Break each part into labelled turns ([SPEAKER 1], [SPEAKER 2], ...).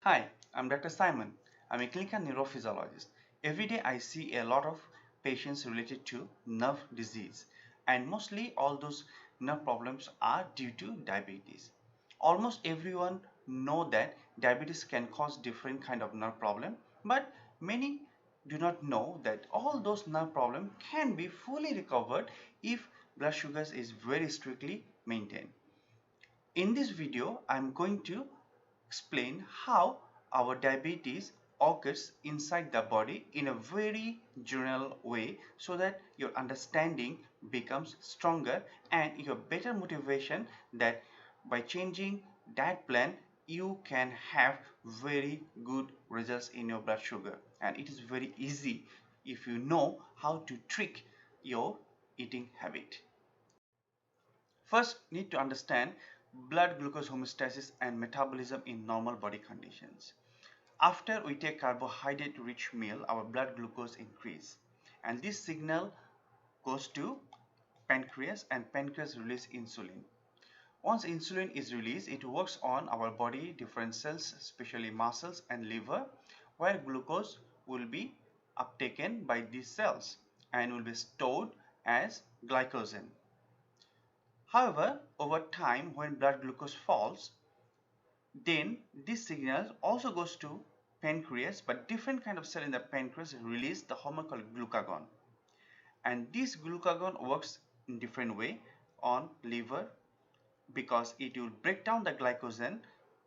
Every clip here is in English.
[SPEAKER 1] Hi, I'm Dr. Simon. I'm a clinical neurophysiologist. Every day I see a lot of patients related to nerve disease, and mostly all those nerve problems are due to diabetes. Almost everyone know that diabetes can cause different kind of nerve problem, but many do not know that all those nerve problem can be fully recovered if blood sugars is very strictly maintained. In this video, I'm going to explain how our diabetes occurs inside the body in a very general way so that your understanding becomes stronger and your better motivation that by changing diet plan you can have very good results in your blood sugar, and it is very easy if you know how to trick your eating habit. First, need to understand blood glucose homeostasis and metabolism in normal body conditions. After we take carbohydrate rich meal, our blood glucose increase, and this signal goes to pancreas, and pancreas release insulin. Once insulin is released, it works on our body different cells, especially muscles and liver, where glucose will be uptaken by these cells and will be stored as glycogen. However, over time when blood glucose falls, then this signal also goes to pancreas, but different kind of cell in the pancreas release the hormone called glucagon. And this glucagon works in different way on liver because it will break down the glycogen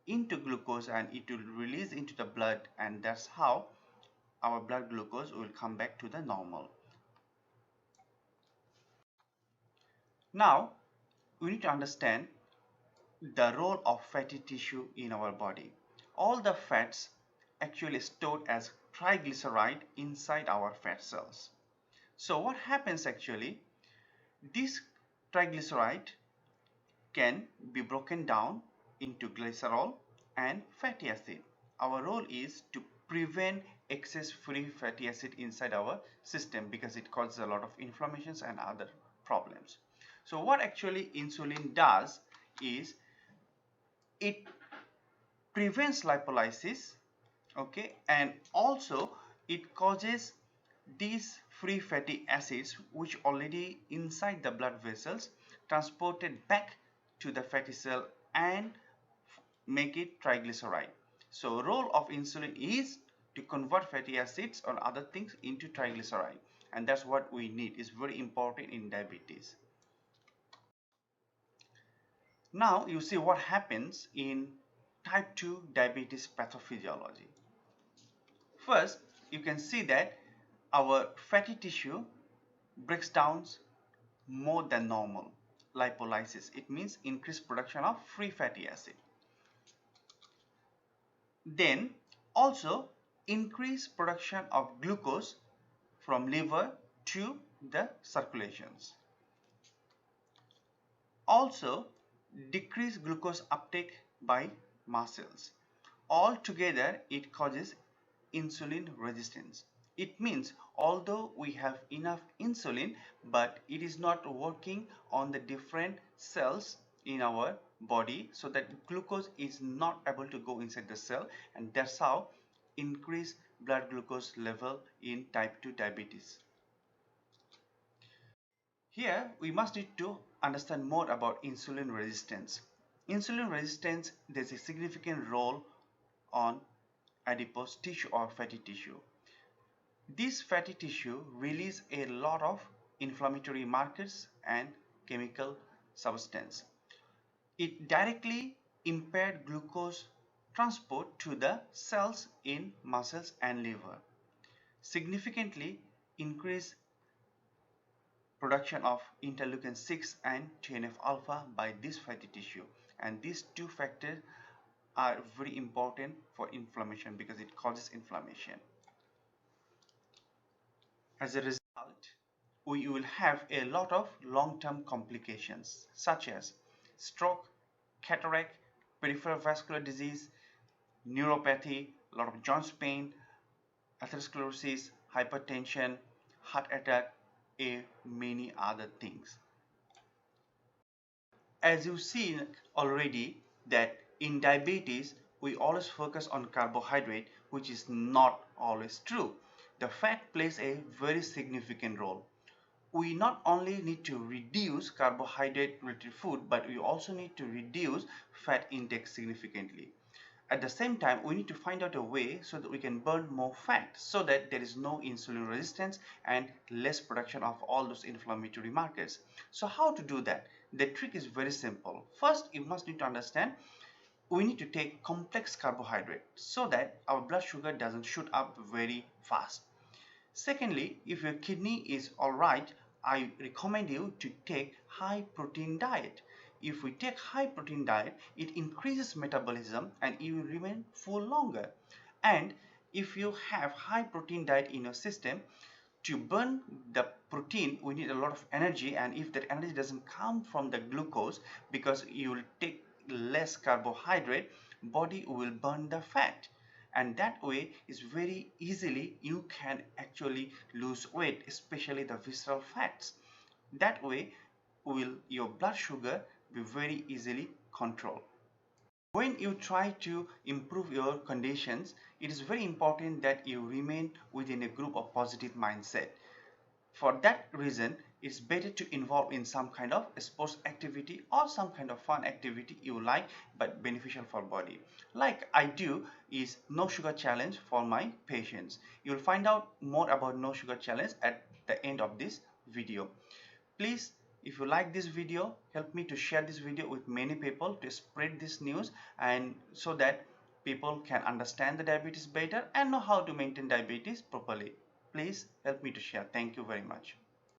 [SPEAKER 1] into glucose and it will release into the blood, and that's how our blood glucose will come back to the normal. Now we need to understand the role of fatty tissue in our body. All the fats actually stored as triglyceride inside our fat cells. So what happens actually, this triglyceride can be broken down into glycerol and fatty acid. Our role is to prevent excess free fatty acid inside our system because it causes a lot of inflammations and other problems. So what actually insulin does is it prevents lipolysis, okay, and also it causes these free fatty acids which already inside the blood vessels transported back to the fatty cell and make it triglyceride. So role of insulin is to convert fatty acids or other things into triglyceride, and that's what we need. It's very important in diabetes. Now you see what happens in type 2 diabetes pathophysiology. First, you can see that our fatty tissue breaks down more than normal. Lipolysis, it means increased production of free fatty acid. Then also increased production of glucose from liver to the circulations. Also decreased glucose uptake by muscles. Altogether, it causes insulin resistance. It means although we have enough insulin, but it is not working on the different cells in our body, so that glucose is not able to go inside the cell, and that's how increased blood glucose level in type 2 diabetes. Here we must need to understand more about insulin resistance. Insulin resistance, there's a significant role on adipose tissue or fatty tissue. This fatty tissue release a lot of inflammatory markers and chemical substance. It directly impaired glucose transport to the cells in muscles and liver. Significantly increase production of interleukin 6 and TNF alpha by this fatty tissue, and these two factors are very important for inflammation because it causes inflammation. As a result, we will have a lot of long-term complications such as stroke, cataract, peripheral vascular disease, neuropathy, a lot of joint pain, atherosclerosis, hypertension, heart attack, and many other things. As you've seen already that in diabetes we always focus on carbohydrate, which is not always true. The fat plays a very significant role. We not only need to reduce carbohydrate related food, but we also need to reduce fat intake significantly. At the same time, we need to find out a way so that we can burn more fat so that there is no insulin resistance and less production of all those inflammatory markers. So how to do that? The trick is very simple. First, you must need to understand we need to take complex carbohydrate so that our blood sugar doesn't shoot up very fast. Secondly, if your kidney is alright, I recommend you to take high protein diet. If we take high protein diet, it increases metabolism and you will remain full longer. And if you have high protein diet in your system, to burn the protein we need a lot of energy, and if that energy doesn't come from the glucose because you will take less carbohydrate, body will burn the fat, and that way is very easily you can actually lose weight, especially the visceral fats. That way will your blood sugar be very easily controlled. When you try to improve your conditions, it is very important that you remain within a group of positive mindset. For that reason, it's better to involve in some kind of sports activity or some kind of fun activity you like but beneficial for body. Like I do is no sugar challenge for my patients. You'll find out more about no sugar challenge at the end of this video. Please, if you like this video, help me to share this video with many people to spread this news, and so that people can understand the diabetes better and know how to maintain diabetes properly. Please help me to share. Thank you very much.